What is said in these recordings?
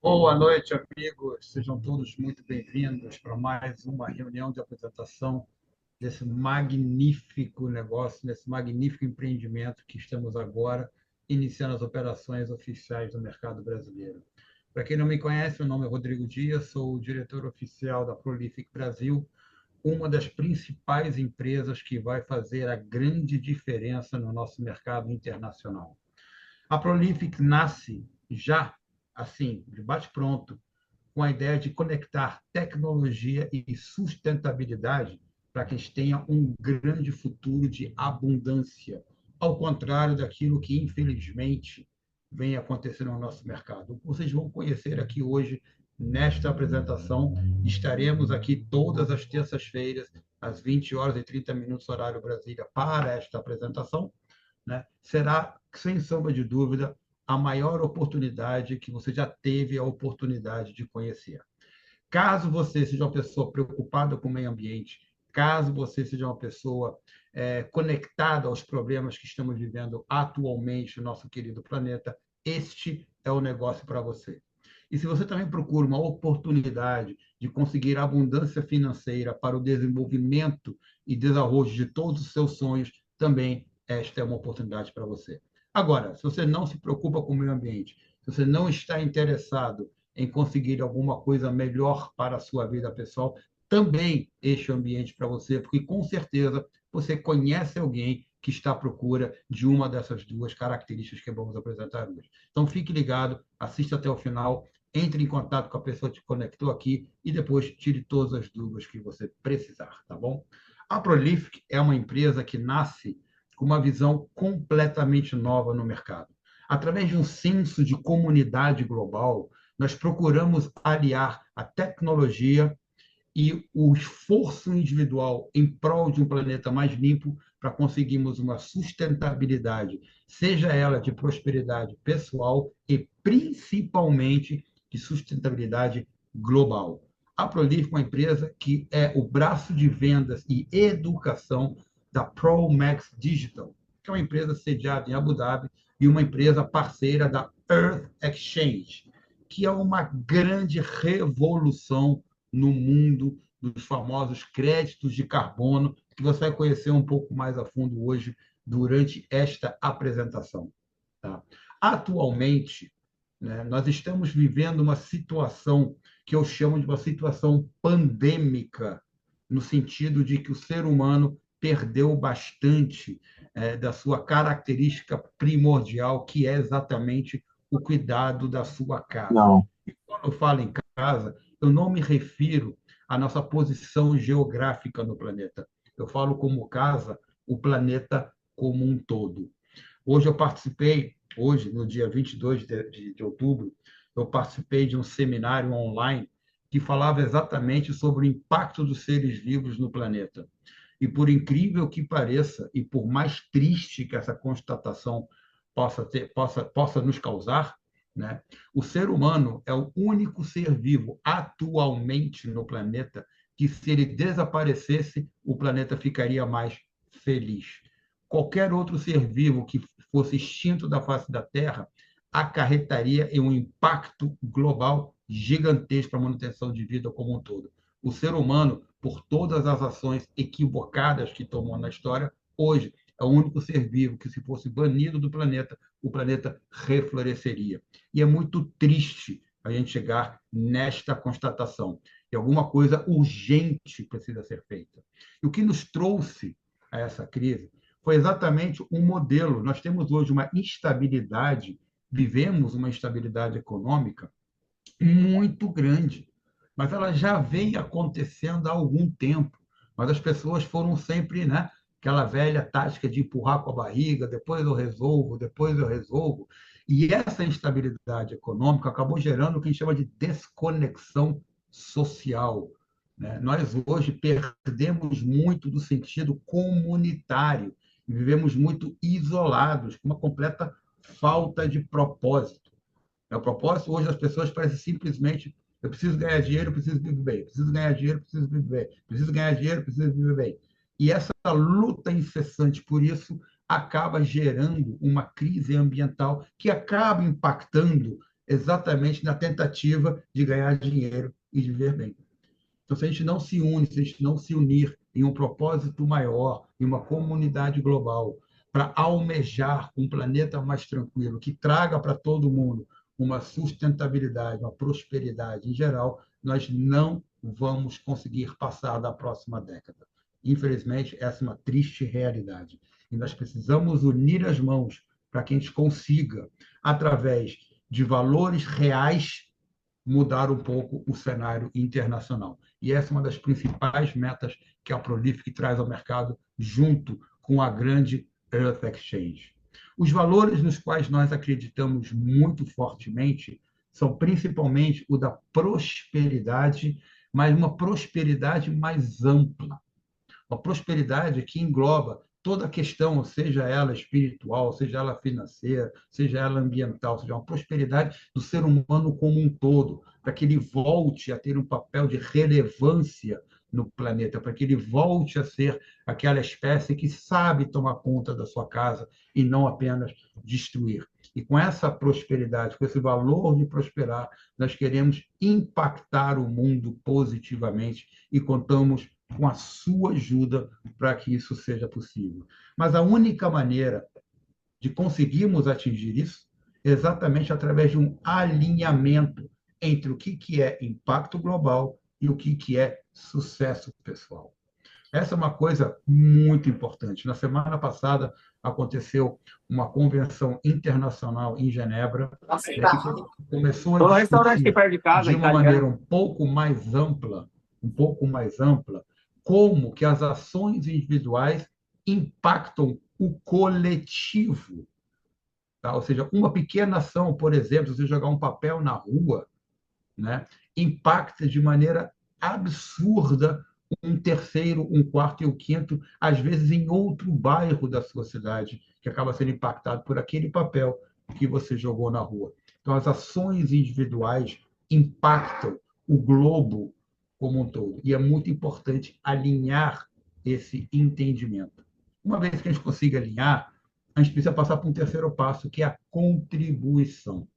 Boa noite, amigos. Sejam todos muito bem-vindos para mais uma reunião de apresentação desse magnífico negócio, desse magnífico empreendimento que estamos agora iniciando as operações oficiais do mercado brasileiro. Para quem não me conhece, meu nome é Rodrigo Dias, sou o diretor oficial da Prolific Brasil, uma das principais empresas que vai fazer a grande diferença no nosso mercado internacional. A Prolific nasce já assim, de bate-pronto, com a ideia de conectar tecnologia e sustentabilidade para que eles tenham um grande futuro de abundância, ao contrário daquilo que, infelizmente, vem acontecendo no nosso mercado. Vocês vão conhecer aqui hoje, nesta apresentação, estaremos aqui todas as terças-feiras, às 20 horas e 30 minutos, horário Brasília, para esta apresentação, né? Será, sem sombra de dúvida, a maior oportunidade que você já teve a oportunidade de conhecer. Caso você seja uma pessoa preocupada com o meio ambiente, caso você seja uma pessoa conectada aos problemas que estamos vivendo atualmente no nosso querido planeta, este é o negócio para você. E se você também procura uma oportunidade de conseguir abundância financeira para o desenvolvimento e desarrollo de todos os seus sonhos, também esta é uma oportunidade para você. Agora, se você não se preocupa com o meio ambiente, se você não está interessado em conseguir alguma coisa melhor para a sua vida pessoal, também este ambiente para você, porque com certeza você conhece alguém que está à procura de uma dessas duas características que vamos apresentar hoje. Então, fique ligado, assista até o final, entre em contato com a pessoa que te conectou aqui e depois tire todas as dúvidas que você precisar, tá bom? A Prolific é uma empresa que nasce com uma visão completamente nova no mercado. Através de um senso de comunidade global, nós procuramos aliar a tecnologia e o esforço individual em prol de um planeta mais limpo para conseguirmos uma sustentabilidade, seja ela de prosperidade pessoal e principalmente de sustentabilidade global. A Prolific é uma empresa que é o braço de vendas e educação da Promax Digital, que é uma empresa sediada em Abu Dhabi e uma empresa parceira da Earth Exchange, que é uma grande revolução no mundo dos famosos créditos de carbono, que você vai conhecer um pouco mais a fundo hoje durante esta apresentação. Tá? Atualmente, né, nós estamos vivendo uma situação que eu chamo de uma situação pandêmica, no sentido de que o ser humano perdeu bastante da sua característica primordial, que é exatamente o cuidado da sua casa. Não, E quando eu falo em casa, eu não me refiro à nossa posição geográfica no planeta. Eu falo como casa, o planeta como um todo. Hoje eu participei, hoje, no dia 22 de outubro, eu participei de um seminário online que falava exatamente sobre o impacto dos seres vivos no planeta. E por incrível que pareça, e por mais triste que essa constatação possa nos causar, né? O ser humano é o único ser vivo atualmente no planeta que, se ele desaparecesse, o planeta ficaria mais feliz. Qualquer outro ser vivo que fosse extinto da face da Terra acarretaria em um impacto global gigantesco para a manutenção de vida como um todo. O ser humano, por todas as ações equivocadas que tomou na história, hoje é o único ser vivo que, se fosse banido do planeta, o planeta refloresceria. E é muito triste a gente chegar nesta constatação. E alguma coisa urgente precisa ser feita. E o que nos trouxe a essa crise foi exatamente um modelo. Nós temos hoje uma instabilidade, vivemos uma instabilidade econômica muito grande, mas ela já vem acontecendo há algum tempo. Mas as pessoas foram sempre, né, aquela velha tática de empurrar com a barriga, depois eu resolvo. E essa instabilidade econômica acabou gerando o que a gente chama de desconexão social. Né? Nós hoje perdemos muito do sentido comunitário e vivemos muito isolados, com uma completa falta de propósito. O propósito hoje das pessoas parece simplesmente: eu preciso ganhar dinheiro, eu preciso viver bem, eu preciso ganhar dinheiro, eu preciso viver bem, eu preciso ganhar dinheiro, eu preciso viver bem. E essa luta incessante por isso acaba gerando uma crise ambiental que acaba impactando exatamente na tentativa de ganhar dinheiro e de viver bem. Então, se a gente não se une, se a gente não se unir em um propósito maior, em uma comunidade global, para almejar um planeta mais tranquilo, que traga para todo mundo uma sustentabilidade, uma prosperidade em geral, nós não vamos conseguir passar da próxima década. Infelizmente, essa é uma triste realidade. E nós precisamos unir as mãos para que a gente consiga, através de valores reais, mudar um pouco o cenário internacional. E essa é uma das principais metas que a Prolific traz ao mercado, junto com a grande Earth Exchange. Os valores nos quais nós acreditamos muito fortemente são principalmente o da prosperidade, mas uma prosperidade mais ampla. Uma prosperidade que engloba toda a questão, seja ela espiritual, seja ela financeira, seja ela ambiental, seja uma prosperidade do ser humano como um todo, para que ele volte a ter um papel de relevância no planeta, para que ele volte a ser aquela espécie que sabe tomar conta da sua casa e não apenas destruir. E com essa prosperidade, com esse valor de prosperar, nós queremos impactar o mundo positivamente e contamos com a sua ajuda para que isso seja possível. Mas a única maneira de conseguirmos atingir isso é exatamente através de um alinhamento entre o que é impacto global e o que é sucesso pessoal. Essa é uma coisa muito importante. Na semana passada aconteceu uma convenção internacional em Genebra, né, que começou a discutir de uma maneira um pouco mais ampla, como que as ações individuais impactam o coletivo. Tá? Ou seja, uma pequena ação, por exemplo, se você jogar um papel na rua, né, impacta de maneira absurda um terceiro, um quarto e o quinto, às vezes em outro bairro da sua cidade, que acaba sendo impactado por aquele papel que você jogou na rua. Então, as ações individuais impactam o globo como um todo. E é muito importante alinhar esse entendimento. Uma vez que a gente consiga alinhar, a gente precisa passar para um terceiro passo, que é a contribuição.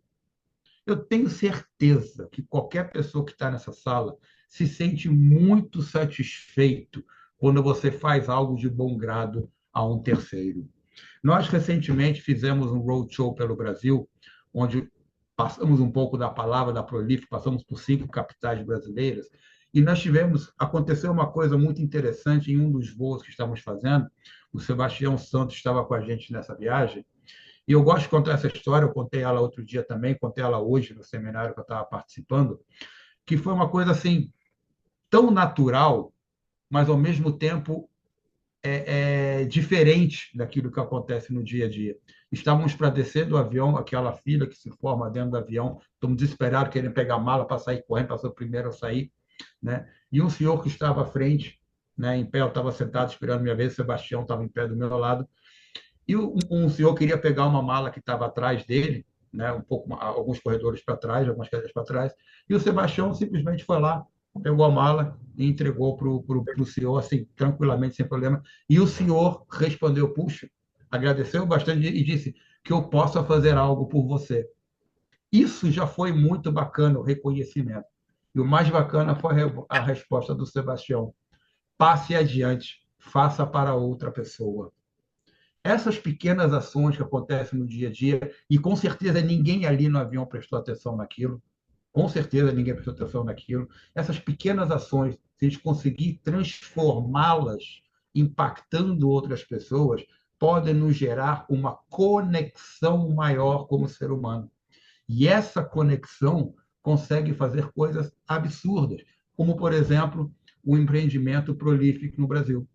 Eu tenho certeza que qualquer pessoa que está nessa sala se sente muito satisfeito quando você faz algo de bom grado a um terceiro. Nós recentemente fizemos um roadshow pelo Brasil, onde passamos um pouco da palavra da Prolific, passamos por 5 capitais brasileiras, e aconteceu uma coisa muito interessante em um dos voos que estamos fazendo. O Sebastião Santos estava com a gente nessa viagem, e eu gosto de contar essa história, eu contei ela outro dia também, contei ela hoje no seminário que eu estava participando, que foi uma coisa assim tão natural, mas ao mesmo tempo diferente daquilo que acontece no dia a dia. Estávamos para descer do avião, aquela fila que se forma dentro do avião, estamos desesperados, querendo pegar a mala para sair correndo, para ser o primeiro a sair, né? E um senhor que estava à frente, né, em pé, eu estava sentado esperando minha vez, o Sebastião estava em pé do meu lado, e um senhor queria pegar uma mala que estava atrás dele, né, alguns corredores para trás, algumas cadeiras para trás, e o Sebastião simplesmente foi lá, pegou a mala e entregou para o senhor, assim, tranquilamente, sem problema. E o senhor respondeu, puxa, agradeceu bastante e disse que eu possa fazer algo por você. Isso já foi muito bacana, o reconhecimento. E o mais bacana foi a resposta do Sebastião. Passe adiante, faça para outra pessoa. Essas pequenas ações que acontecem no dia a dia, e com certeza ninguém ali no avião prestou atenção naquilo, com certeza ninguém prestou atenção naquilo, essas pequenas ações, se a gente conseguir transformá-las, impactando outras pessoas, podem nos gerar uma conexão maior como ser humano. E essa conexão consegue fazer coisas absurdas, como, por exemplo, o empreendimento prolífico no Brasil.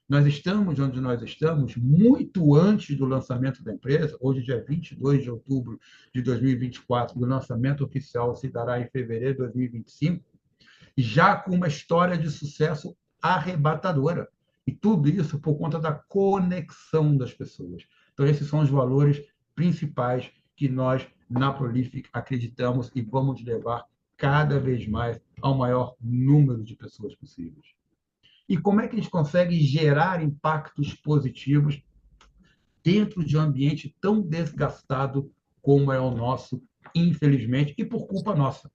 Nós estamos onde nós estamos muito antes do lançamento da empresa. Hoje, dia 22 de outubro de 2024, o lançamento oficial se dará em fevereiro de 2025, já com uma história de sucesso arrebatadora. E tudo isso por conta da conexão das pessoas. Então, esses são os valores principais que nós, na Prolific, acreditamos e vamos levar cada vez mais ao maior número de pessoas possíveis. E como é que a gente consegue gerar impactos positivos dentro de um ambiente tão desgastado como é o nosso, infelizmente, e por culpa nossa,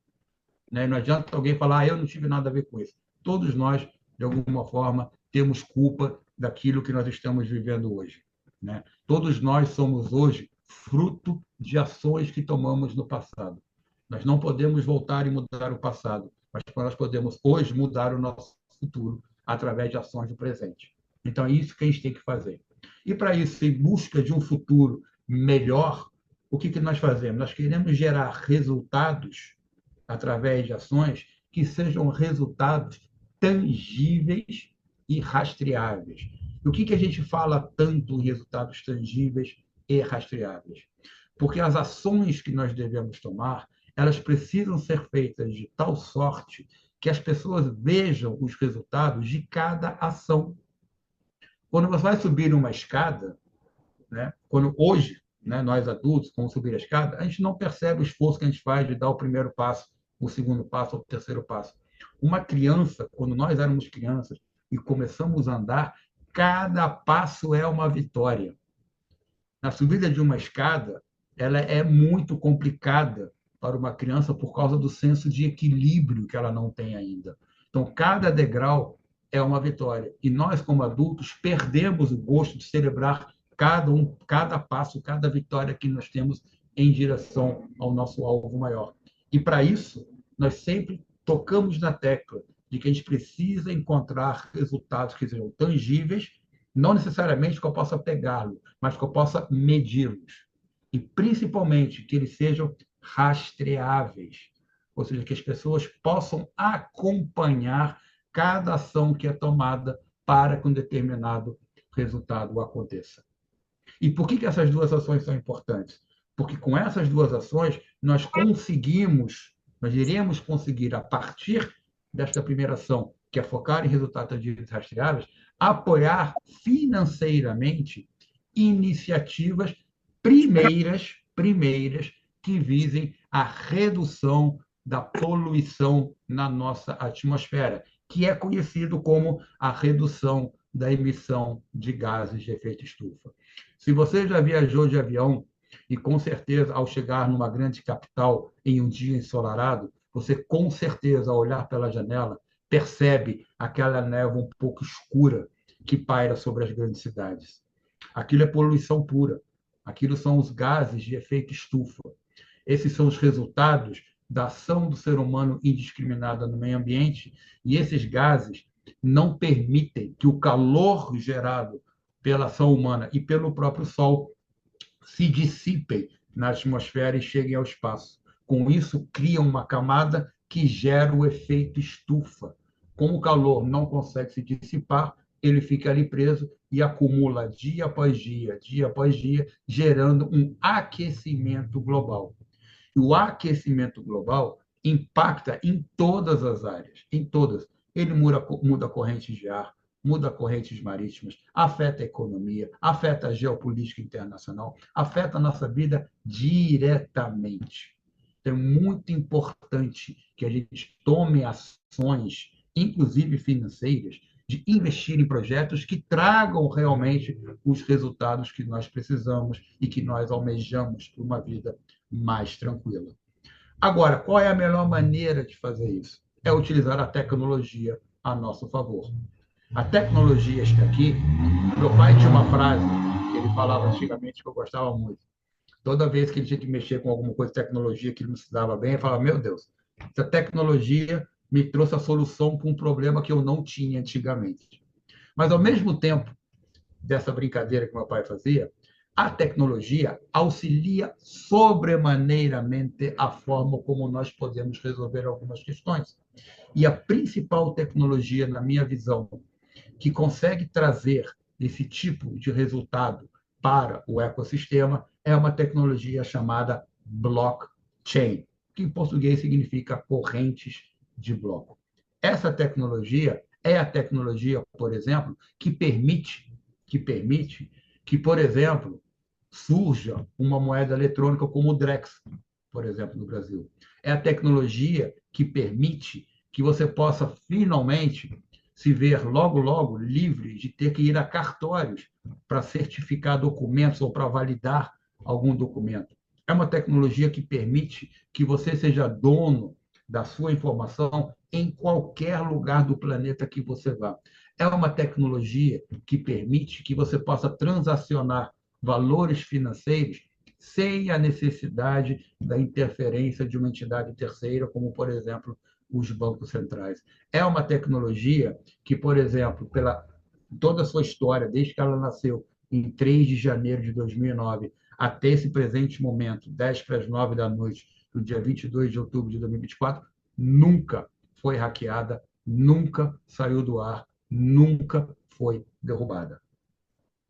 né? Não adianta alguém falar, eu não tive nada a ver com isso. Todos nós, de alguma forma, temos culpa daquilo que nós estamos vivendo hoje, né? Todos nós somos hoje fruto de ações que tomamos no passado. Nós não podemos voltar e mudar o passado, mas nós podemos hoje mudar o nosso futuro através de ações do presente. Então, é isso que a gente tem que fazer. E para isso, em busca de um futuro melhor, o que nós fazemos? Nós queremos gerar resultados através de ações que sejam resultados tangíveis e rastreáveis. E o que a gente fala tanto em resultados tangíveis e rastreáveis? Porque as ações que nós devemos tomar, elas precisam ser feitas de tal sorte que as pessoas vejam os resultados de cada ação. Quando você vai subir uma escada, né? Quando hoje, né, nós adultos, vamos subir a escada, a gente não percebe o esforço que a gente faz de dar o primeiro passo, o segundo passo, ou o terceiro passo. Uma criança, quando nós éramos crianças e começamos a andar, cada passo é uma vitória. Na subida de uma escada, ela é muito complicada para uma criança por causa do senso de equilíbrio que ela não tem ainda. Então, cada degrau é uma vitória. E nós, como adultos, perdemos o gosto de celebrar cada passo, cada vitória que nós temos em direção ao nosso alvo maior. E para isso, nós sempre tocamos na tecla de que a gente precisa encontrar resultados que sejam tangíveis, não necessariamente que eu possa pegá-lo, mas que eu possa medi-los. E, principalmente, que eles sejam rastreáveis, ou seja, que as pessoas possam acompanhar cada ação que é tomada para que um determinado resultado aconteça. E por que essas duas ações são importantes? Porque com essas duas ações, nós iremos conseguir, a partir desta primeira ação, que é focar em resultados rastreáveis, apoiar financeiramente iniciativas primeiras que visem a redução da poluição na nossa atmosfera, que é conhecido como a redução da emissão de gases de efeito estufa. Se você já viajou de avião, e com certeza, ao chegar numa grande capital em um dia ensolarado, você com certeza, ao olhar pela janela, percebe aquela névoa um pouco escura que paira sobre as grandes cidades. Aquilo é poluição pura. Aquilo são os gases de efeito estufa. Esses são os resultados da ação do ser humano indiscriminada no meio ambiente, e esses gases não permitem que o calor gerado pela ação humana e pelo próprio Sol se dissipem na atmosfera e cheguem ao espaço. Com isso, criam uma camada que gera o efeito estufa. Como o calor não consegue se dissipar, ele fica ali preso e acumula dia após dia, gerando um aquecimento global. E o aquecimento global impacta em todas as áreas, em todas. Ele muda correntes de ar, muda correntes marítimas, afeta a economia, afeta a geopolítica internacional, afeta a nossa vida diretamente. Então, é muito importante que a gente tome ações, inclusive financeiras, de investir em projetos que tragam realmente os resultados que nós precisamos e que nós almejamos para uma vida mais tranquila. Agora, qual é a melhor maneira de fazer isso? É utilizar a tecnologia a nosso favor. A tecnologia está aqui. Meu pai tinha uma frase que ele falava antigamente que eu gostava muito. Toda vez que ele tinha que mexer com alguma coisa de tecnologia que ele não se dava bem, ele falava: Meu Deus, essa tecnologia me trouxe a solução para um problema que eu não tinha antigamente. Mas, ao mesmo tempo dessa brincadeira que meu pai fazia, a tecnologia auxilia sobremaneiramente a forma como nós podemos resolver algumas questões. E a principal tecnologia, na minha visão, que consegue trazer esse tipo de resultado para o ecossistema é uma tecnologia chamada blockchain, que em português significa correntes de bloco. Essa tecnologia é a tecnologia, por exemplo, que, por exemplo, surja uma moeda eletrônica como o Drex, por exemplo, no Brasil. É a tecnologia que permite que você possa finalmente se ver logo, logo livres de ter que ir a cartórios para certificar documentos ou para validar algum documento. É uma tecnologia que permite que você seja dono da sua informação em qualquer lugar do planeta que você vá. É uma tecnologia que permite que você possa transacionar valores financeiros sem a necessidade da interferência de uma entidade terceira, como, por exemplo, os bancos centrais. É uma tecnologia que, por exemplo, pela toda a sua história, desde que ela nasceu em 3 de janeiro de 2009 até esse presente momento, 10 para as 9 da noite, do dia 22 de outubro de 2024, nunca foi hackeada, nunca saiu do ar, nunca foi derrubada.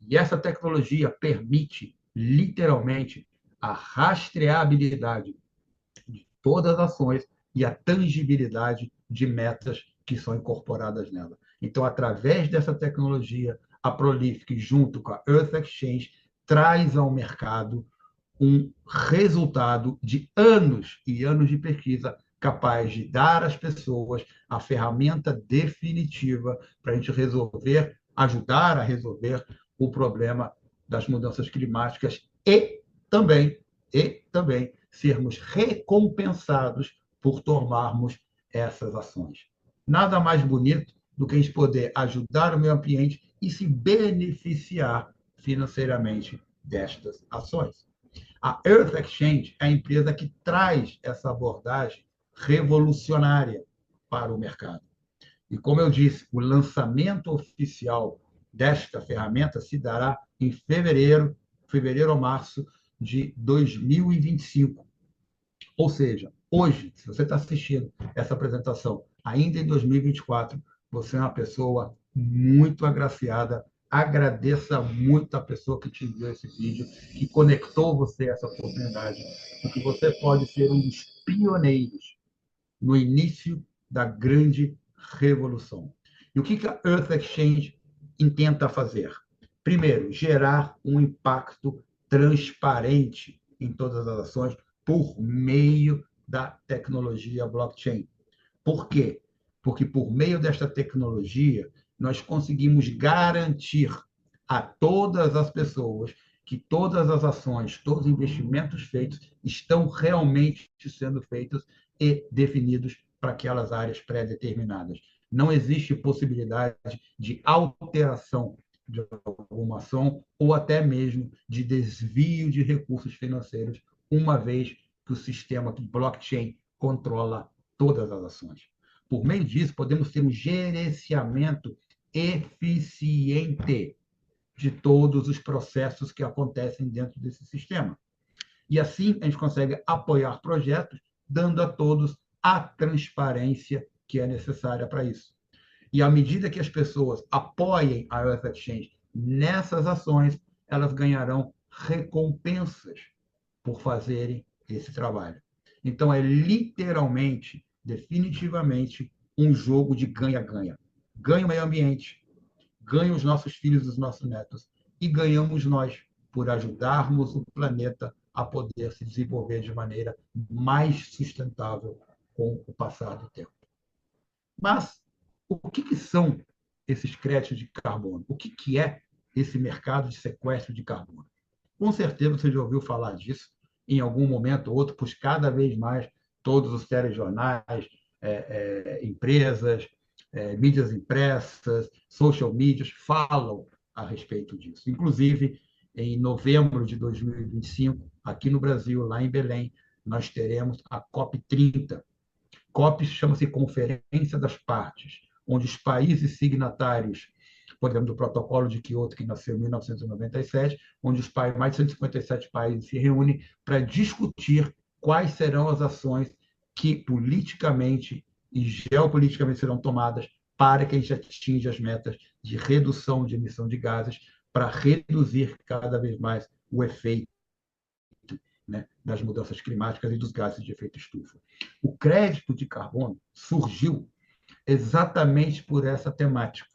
E essa tecnologia permite, literalmente, a rastreabilidade de todas as ações e a tangibilidade de metas que são incorporadas nela. Então, através dessa tecnologia, a Prolific, junto com a Earth Exchange, traz ao mercado um resultado de anos e anos de pesquisa capaz de dar às pessoas a ferramenta definitiva para a gente resolver, ajudar a resolver o problema das mudanças climáticas e também sermos recompensados por tomarmos essas ações. Nada mais bonito do que a gente poder ajudar o meio ambiente e se beneficiar financeiramente destas ações. A Earth Exchange é a empresa que traz essa abordagem revolucionária para o mercado. E, como eu disse, o lançamento oficial desta ferramenta se dará em fevereiro ou março de 2025. Ou seja, hoje, se você está assistindo essa apresentação ainda em 2024, você é uma pessoa muito agraciada. Agradeça muito a pessoa que te enviou esse vídeo, que conectou você a essa oportunidade, porque você pode ser um dos pioneiros no início da grande revolução. E o que a Earth Exchange intenta fazer? Primeiro, gerar um impacto transparente em todas as ações por meio da tecnologia blockchain. Por quê? Porque por meio desta tecnologia, nós conseguimos garantir a todas as pessoas que todas as ações, todos os investimentos feitos estão realmente sendo feitos e definidos para aquelas áreas pré-determinadas. Não existe possibilidade de alteração de alguma ação ou até mesmo de desvio de recursos financeiros, uma vez que o sistema blockchain controla todas as ações. Por meio disso, podemos ter um gerenciamento eficiente de todos os processos que acontecem dentro desse sistema. E assim a gente consegue apoiar projetos, dando a todos a transparência que é necessária para isso. E à medida que as pessoas apoiem a Earth Exchange nessas ações, elas ganharão recompensas por fazerem esse trabalho. Então, é literalmente, definitivamente, um jogo de ganha-ganha. Ganha o meio ambiente, ganha os nossos filhos e os nossos netos, e ganhamos nós por ajudarmos o planeta a poder se desenvolver de maneira mais sustentável com o passar do tempo. Mas o que são esses créditos de carbono? O que é esse mercado de sequestro de carbono? Com certeza você já ouviu falar disso em algum momento ou outro, pois cada vez mais todos os telejornais, empresas, mídias impressas, social medias falam a respeito disso. Inclusive, em novembro de 2025, aqui no Brasil, lá em Belém, nós teremos a COP30. COP chama-se Conferência das Partes, onde os países signatários, por exemplo, do Protocolo de Quioto, que nasceu em 1997, onde os mais de 157 países se reúnem para discutir quais serão as ações que politicamente e geopoliticamente serão tomadas para que a gente atinja as metas de redução de emissão de gases, para reduzir cada vez mais o efeito, né, das mudanças climáticas e dos gases de efeito estufa. O crédito de carbono surgiu exatamente por essa temática,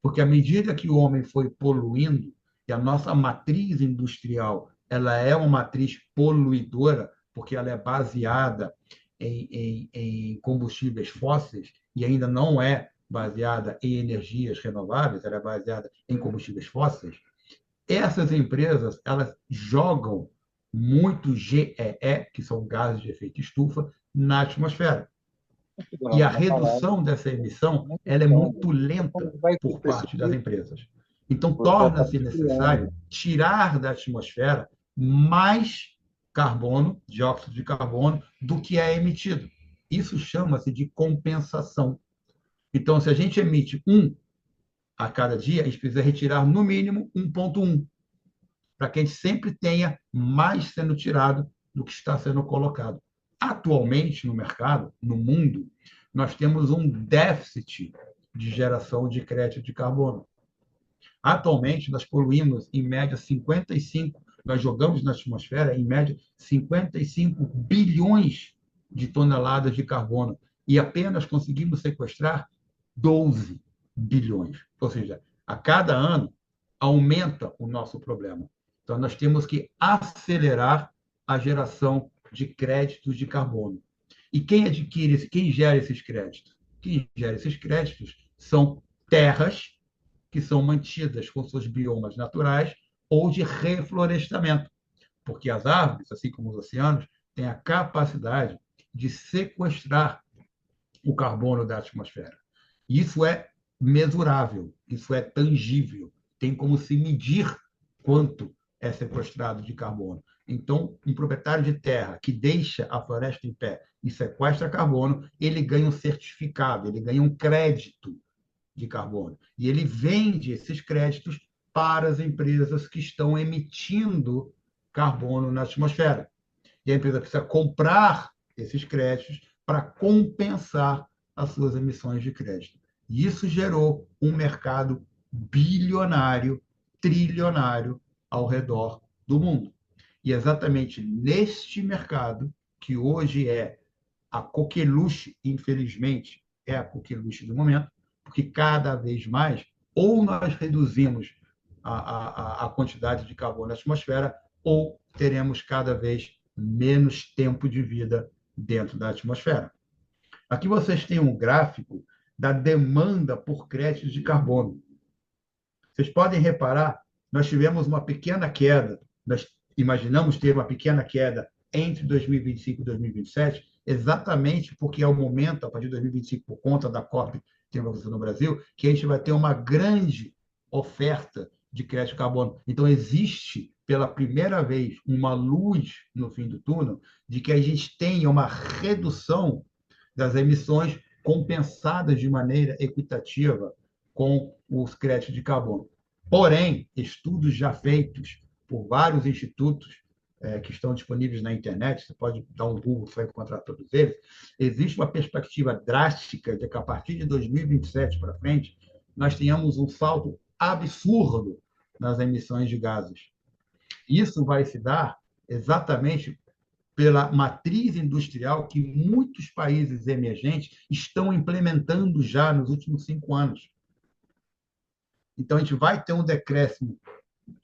porque à medida que o homem foi poluindo, e a nossa matriz industrial ela é uma matriz poluidora, porque ela é baseada em combustíveis fósseis, e ainda não é baseada em energias renováveis, ela é baseada em combustíveis fósseis. Essas empresas, elas jogam muito GEE, que são gases de efeito estufa, na atmosfera. E a Uma palavra, redução dessa emissão, uma ela é questão, muito lenta como vai ser por parte das específico, empresas. Então, você vai estar torna-se criando. necessário tirar da atmosfera mais carbono, dióxido de carbono, do que é emitido. Isso chama-se de compensação. Então, se a gente emite um a cada dia, a gente precisa retirar no mínimo 1,1, para que a gente sempre tenha mais sendo tirado do que está sendo colocado. Atualmente, no mercado, no mundo, nós temos um déficit de geração de crédito de carbono. Atualmente, nós poluímos, em média, 55, nós jogamos na atmosfera, em média, 55 bilhões de toneladas de carbono e apenas conseguimos sequestrar 12 bilhões. Ou seja, a cada ano aumenta o nosso problema. Então, nós temos que acelerar a geração de créditos de carbono. E quem adquire, quem gera esses créditos? Quem gera esses créditos são terras que são mantidas com seus biomas naturais ou de reflorestamento, porque as árvores, assim como os oceanos, têm a capacidade de sequestrar o carbono da atmosfera. Isso é mesurável, isso é tangível, tem como se medir quanto é sequestrado de carbono. Então, um proprietário de terra que deixa a floresta em pé e sequestra carbono, ele ganha um certificado, ele ganha um crédito de carbono. E ele vende esses créditos para as empresas que estão emitindo carbono na atmosfera. E a empresa precisa comprar esses créditos para compensar as suas emissões de crédito. E isso gerou um mercado bilionário, trilionário ao redor do mundo. E é exatamente neste mercado, que hoje é a coqueluche, infelizmente, é a coqueluche do momento, porque cada vez mais, ou nós reduzimos a quantidade de carbono na atmosfera, ou teremos cada vez menos tempo de vida dentro da atmosfera. Aqui vocês têm um gráfico da demanda por créditos de carbono. Vocês podem reparar, nós tivemos uma pequena queda, nós imaginamos ter uma pequena queda entre 2025 e 2027, exatamente porque é o momento, a partir de 2025, por conta da COP que tem acontecido no Brasil, que a gente vai ter uma grande oferta de crédito de carbono. Então, existe, pela primeira vez, uma luz no fim do túnel de que a gente tenha uma redução das emissões compensadas de maneira equitativa com os créditos de carbono. Porém, estudos já feitos por vários institutos que estão disponíveis na internet, você pode dar um Google, você vai encontrar todos eles, existe uma perspectiva drástica de que a partir de 2027 para frente, nós tenhamos um salto absurdo nas emissões de gases. Isso vai se dar exatamente pela matriz industrial que muitos países emergentes estão implementando já nos últimos 5 anos. Então, a gente vai ter um decréscimo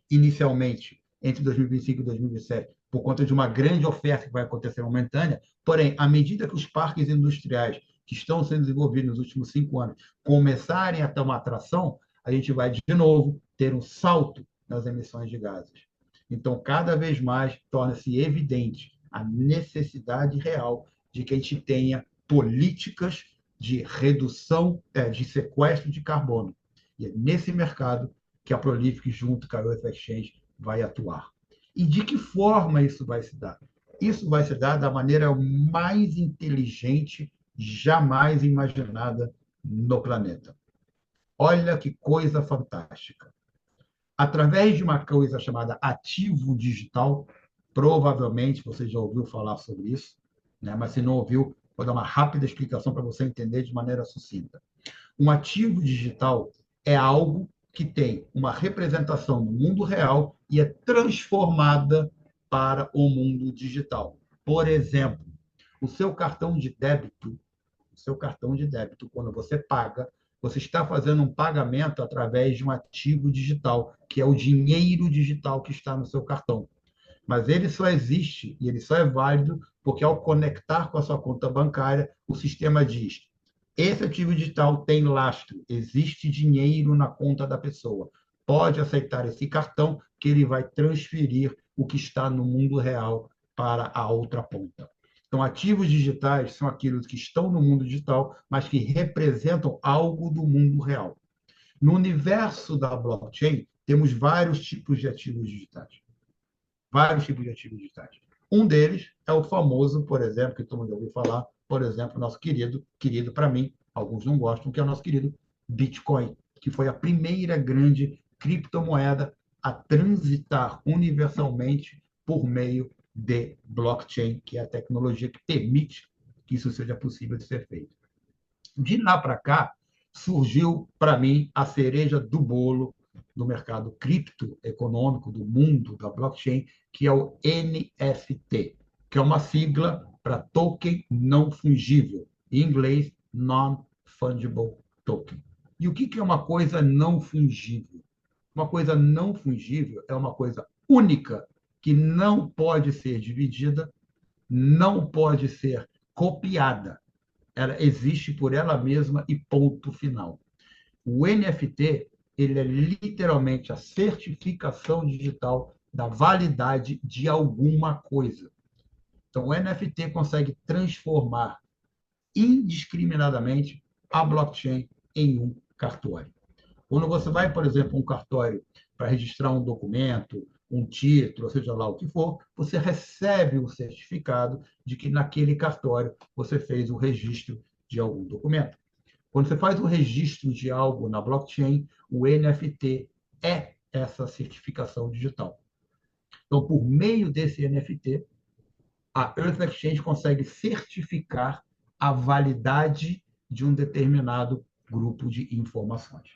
inicialmente entre 2025 e 2027 por conta de uma grande oferta que vai acontecer momentânea. Porém, à medida que os parques industriais que estão sendo desenvolvidos nos últimos 5 anos começarem a tomar atração, a gente vai, de novo, ter um salto nas emissões de gases. Então, cada vez mais torna-se evidente a necessidade real de que a gente tenha políticas de redução, de sequestro de carbono. E é nesse mercado que a Prolific, junto com a Earth Exchange, vai atuar. E de que forma isso vai se dar? Isso vai se dar da maneira mais inteligente jamais imaginada no planeta. Olha que coisa fantástica. Através de uma coisa chamada ativo digital, provavelmente você já ouviu falar sobre isso, né? Mas se não ouviu, vou dar uma rápida explicação para você entender de maneira sucinta. Um ativo digital é algo que tem uma representação no mundo real e é transformada para o mundo digital. Por exemplo, o seu cartão de débito, quando você paga, você está fazendo um pagamento através de um ativo digital, que é o dinheiro digital que está no seu cartão. Mas ele só existe e ele só é válido porque, ao conectar com a sua conta bancária, o sistema diz: Esse ativo digital tem lastro, existe dinheiro na conta da pessoa. Pode aceitar esse cartão que ele vai transferir o que está no mundo real para a outra ponta. Então, ativos digitais são aqueles que estão no mundo digital, mas que representam algo do mundo real. No universo da blockchain, temos vários tipos de ativos digitais. Vários tipos de ativos digitais. Um deles é o famoso, por exemplo, que todo mundo ouviu falar, por exemplo, nosso querido para mim, alguns não gostam, que é o nosso querido Bitcoin, que foi a primeira grande criptomoeda a transitar universalmente por meio de blockchain, que é a tecnologia que permite que isso seja possível de ser feito. De lá para cá, surgiu para mim a cereja do bolo do mercado criptoeconômico, do mundo da blockchain, que é o NFT, que é uma sigla para token não fungível, em inglês, Non-Fungible Token. E o que é uma coisa não fungível? Uma coisa não fungível é uma coisa única, que não pode ser dividida, não pode ser copiada. Ela existe por ela mesma e ponto final. O NFT, ele é literalmente a certificação digital da validade de alguma coisa. Então, o NFT consegue transformar indiscriminadamente a blockchain em um cartório. Quando você vai, por exemplo, a um cartório para registrar um documento, um título, seja lá o que for, você recebe um certificado de que naquele cartório você fez o registro de algum documento. Quando você faz o registro de algo na blockchain, o NFT é essa certificação digital. Então, por meio desse NFT, a Earth Exchange consegue certificar a validade de um determinado grupo de informações.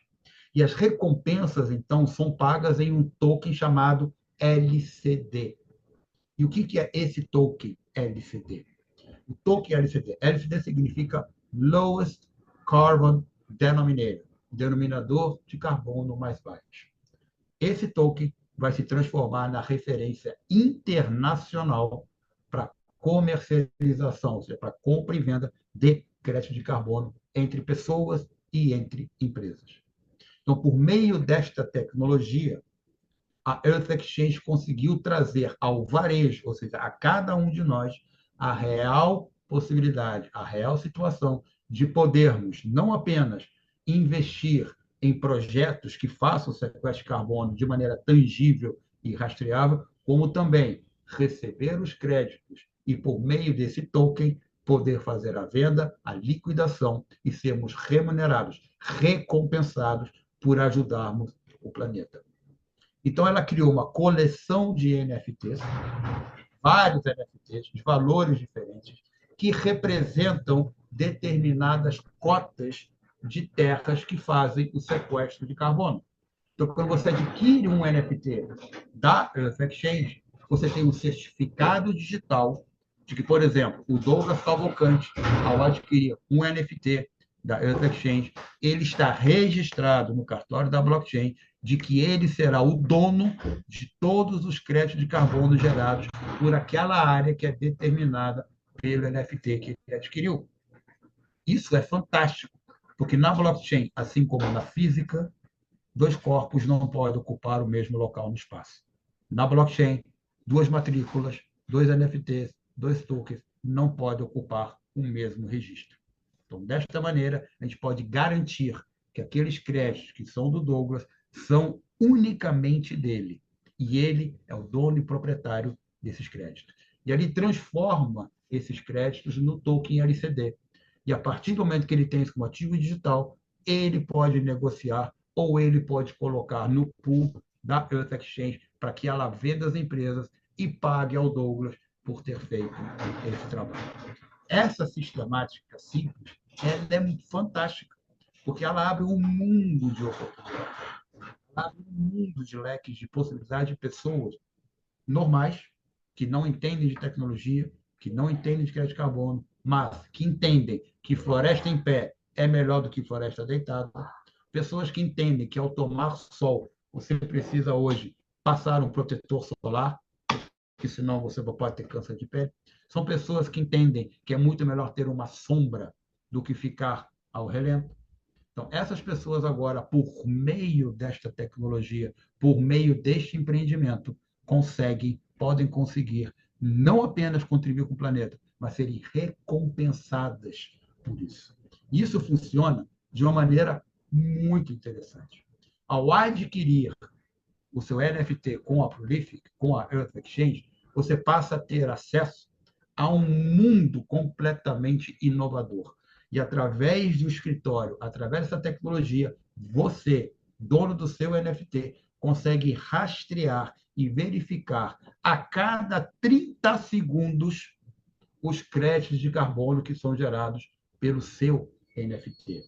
E as recompensas, então, são pagas em um token chamado LCD. E o que é esse token LCD? O token LCD. LCD significa Lowest Carbon Denominator, denominador de carbono mais baixo. Esse token vai se transformar na referência internacional para comercialização, ou seja, para compra e venda de crédito de carbono entre pessoas e entre empresas. Então, por meio desta tecnologia, a Earth Exchange conseguiu trazer ao varejo, ou seja, a cada um de nós, a real possibilidade, a real situação de podermos não apenas investir em projetos que façam o sequestro de carbono de maneira tangível e rastreável, como também receber os créditos e, por meio desse token, poder fazer a venda, a liquidação e sermos remunerados, recompensados por ajudarmos o planeta. Então, ela criou uma coleção de NFTs, vários NFTs, de valores diferentes, que representam determinadas cotas de terras que fazem o sequestro de carbono. Então, quando você adquire um NFT da Earth Exchange, você tem um certificado digital de que, por exemplo, o Douglas Cavalcante, ao adquirir um NFT da Earth Exchange, ele está registrado no cartório da blockchain de que ele será o dono de todos os créditos de carbono gerados por aquela área que é determinada pelo NFT que ele adquiriu. Isso é fantástico, porque na blockchain, assim como na física, dois corpos não podem ocupar o mesmo local no espaço. Na blockchain, duas matrículas, dois NFTs, dois tokens não podem ocupar o mesmo registro. Então, desta maneira, a gente pode garantir que aqueles créditos que são do Douglas são unicamente dele. E ele é o dono e proprietário desses créditos. E ele transforma esses créditos no token LCD. E a partir do momento que ele tem isso como ativo digital, ele pode negociar ou ele pode colocar no pool da Earth Exchange para que ela venda às empresas e pague ao Douglas por ter feito esse trabalho. Essa sistemática simples ela é fantástica, porque ela abre um mundo de oportunidades, ela abre um mundo de leques de possibilidades de pessoas normais, que não entendem de tecnologia, que não entendem de crédito de carbono, mas que entendem que floresta em pé é melhor do que floresta deitada, pessoas que entendem que ao tomar sol, você precisa hoje passar um protetor solar, que senão você pode ter câncer de pele. São pessoas que entendem que é muito melhor ter uma sombra do que ficar ao relento. Então, essas pessoas agora, por meio desta tecnologia, por meio deste empreendimento, podem conseguir não apenas contribuir com o planeta, mas serem recompensadas por isso. Isso funciona de uma maneira muito interessante. Ao adquirir o seu NFT com a Prolific, com a Earth Exchange, você passa a ter acesso a um mundo completamente inovador. E através do escritório, através dessa tecnologia, você, dono do seu NFT, consegue rastrear e verificar a cada 30 segundos os créditos de carbono que são gerados pelo seu NFT.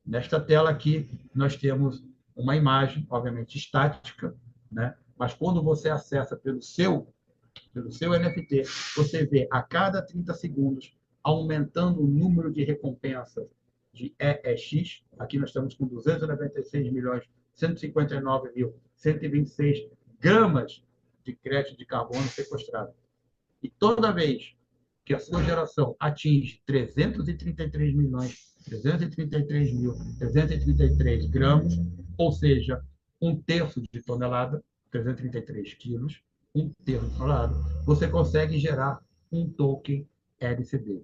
Nesta tela aqui, nós temos uma imagem, obviamente estática, né? Mas quando você acessa pelo seu NFT, você vê a cada 30 segundos aumentando o número de recompensas de EEX. Aqui nós estamos com 296 milhões 159 mil 126 gramas de crédito de carbono sequestrado. E toda vez que a sua geração atinge 333 milhões 333 mil 333 gramas, ou seja, um terço de tonelada, 333 quilos, um terço de tonelada, você consegue gerar um token LCD.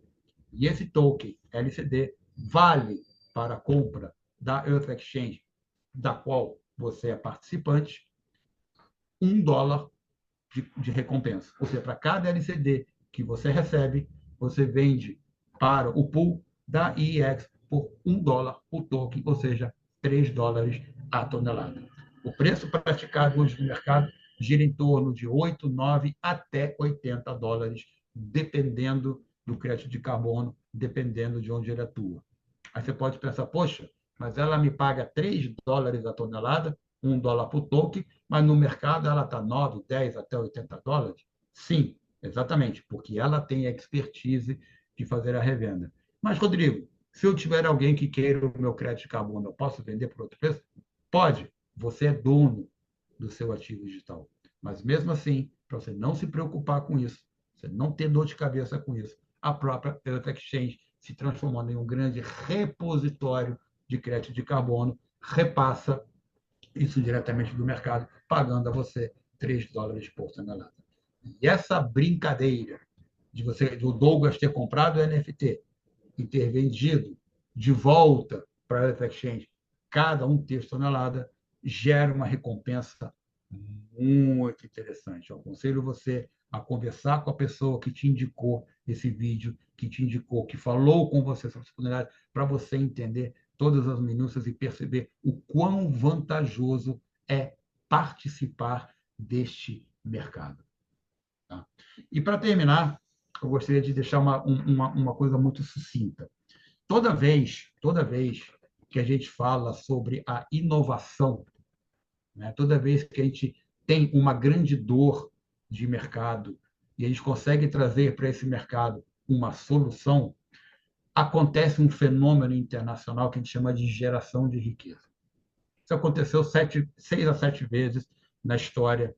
E esse token LCD vale para a compra da Earth Exchange, da qual você é participante, $1 de recompensa. Ou seja, para cada LCD que você recebe, você vende para o pool da IEX por $1 o token, ou seja, $3 a tonelada. O preço praticado hoje no mercado gira em torno de 8, 9 até $80, dependendo do crédito de carbono, dependendo de onde ele atua. Aí você pode pensar, poxa, mas ela me paga $3 a tonelada, $1 por token, mas no mercado ela está 9, 10 até $80? Sim, exatamente, porque ela tem a expertise de fazer a revenda. Mas, Rodrigo, se eu tiver alguém que queira o meu crédito de carbono, eu posso vender por outro preço? Pode. Você é dono do seu ativo digital. Mas, mesmo assim, para você não se preocupar com isso, você não ter dor de cabeça com isso, a própria Earth Exchange, se transformando em um grande repositório de crédito de carbono, repassa isso diretamente do mercado, pagando a você $3 por tonelada. E essa brincadeira do Douglas ter comprado o NFT e ter vendido de volta para a Earth Exchange cada um terço de tonelada, gera uma recompensa muito interessante. Eu aconselho você a conversar com a pessoa que te indicou esse vídeo, que te indicou, que falou com você sobre essa oportunidade, para você entender todas as minúcias e perceber o quão vantajoso é participar deste mercado. Tá? E, para terminar, eu gostaria de deixar uma coisa muito sucinta. Toda vez que a gente fala sobre a inovação, né, toda vez que a gente tem uma grande dor de mercado e a gente consegue trazer para esse mercado uma solução, acontece um fenômeno internacional que a gente chama de geração de riqueza. Isso aconteceu 6 a 7 vezes na história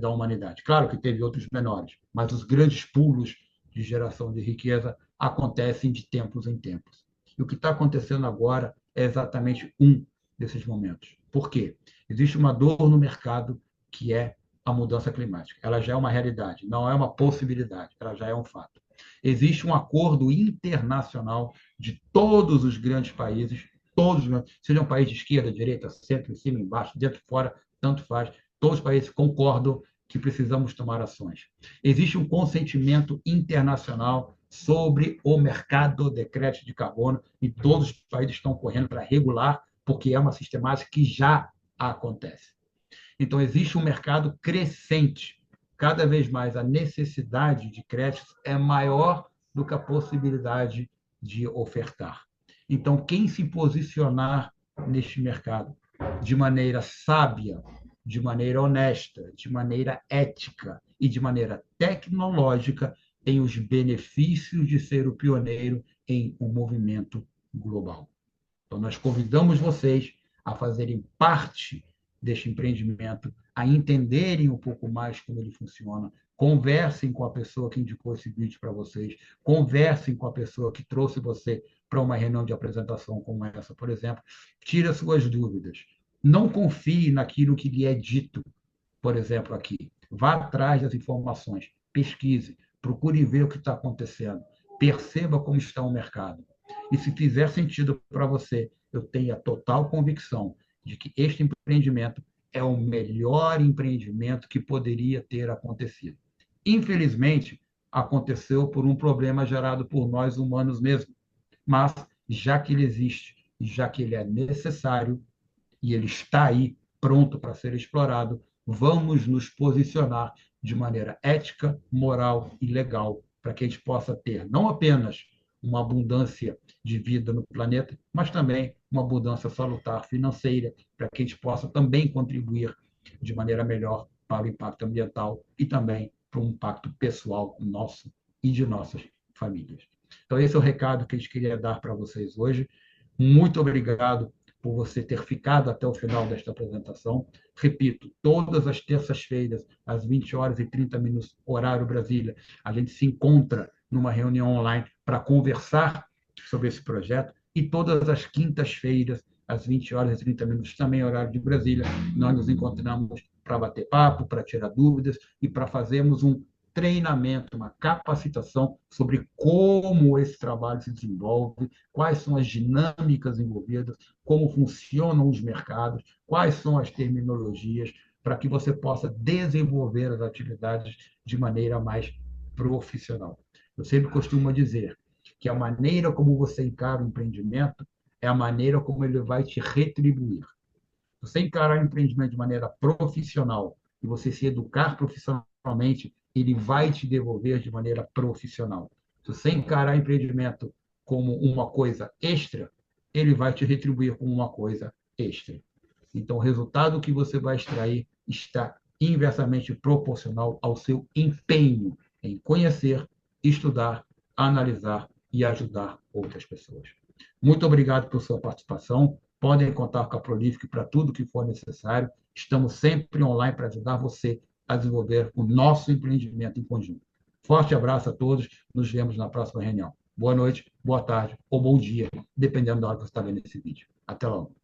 da humanidade. Claro que teve outros menores, mas os grandes pulos de geração de riqueza acontecem de tempos em tempos. E o que está acontecendo agora é exatamente um desses momentos. Por quê? Existe uma dor no mercado que é a mudança climática. Ela já é uma realidade, não é uma possibilidade, ela já é um fato. Existe um acordo internacional de todos os grandes países, todos, seja um país de esquerda, direita, centro, em cima, embaixo, dentro, fora, tanto faz, todos os países concordam que precisamos tomar ações. Existe um consentimento internacional sobre o mercado de crédito de carbono e todos os países estão correndo para regular, porque é uma sistemática que já acontece. Então, existe um mercado crescente. Cada vez mais a necessidade de créditos é maior do que a possibilidade de ofertar. Então, quem se posicionar neste mercado de maneira sábia, de maneira honesta, de maneira ética e de maneira tecnológica, tem os benefícios de ser o pioneiro em um movimento global. Então, nós convidamos vocês a fazerem parte deste empreendimento, a entenderem um pouco mais como ele funciona, Conversem com a pessoa que indicou esse vídeo para vocês, conversem com a pessoa que trouxe você para uma reunião de apresentação como essa, por exemplo. Tire as suas dúvidas. Não confie naquilo que lhe é dito, por exemplo, aqui. Vá atrás das informações, pesquise, procure ver o que está acontecendo, perceba como está o mercado. E se fizer sentido para você, eu tenho a total convicção de que este empreendimento é o melhor empreendimento que poderia ter acontecido. Infelizmente, aconteceu por um problema gerado por nós humanos mesmo. Mas, já que ele existe, já que ele é necessário e ele está aí, pronto para ser explorado, vamos nos posicionar de maneira ética, moral e legal para que a gente possa ter não apenas uma abundância de vida no planeta, mas também uma abundância salutar financeira, para que a gente possa também contribuir de maneira melhor para o impacto ambiental e também para um impacto pessoal nosso e de nossas famílias. Então, esse é o recado que a gente queria dar para vocês hoje. Muito obrigado por você ter ficado até o final desta apresentação. Repito, todas as terças-feiras, às 20h30, horário Brasília, a gente se encontra numa reunião online para conversar sobre esse projeto. E todas as quintas-feiras, às 20h30, também horário de Brasília, nós nos encontramos para bater papo, para tirar dúvidas e para fazermos um treinamento, uma capacitação sobre como esse trabalho se desenvolve, quais são as dinâmicas envolvidas, como funcionam os mercados, quais são as terminologias, para que você possa desenvolver as atividades de maneira mais profissional. Eu sempre costumo dizer que a maneira como você encara o empreendimento é a maneira como ele vai te retribuir. Se você encarar o empreendimento de maneira profissional e você se educar profissionalmente, ele vai te devolver de maneira profissional. Se você encarar o empreendimento como uma coisa extra, ele vai te retribuir como uma coisa extra. Então, o resultado que você vai extrair está inversamente proporcional ao seu empenho em conhecer, estudar, analisar e ajudar outras pessoas. Muito obrigado por sua participação. Podem contar com a Prolific para tudo que for necessário. Estamos sempre online para ajudar você a desenvolver o nosso empreendimento em conjunto. Forte abraço a todos. Nos vemos na próxima reunião. Boa noite, boa tarde ou bom dia, dependendo da hora que você está vendo esse vídeo. Até logo.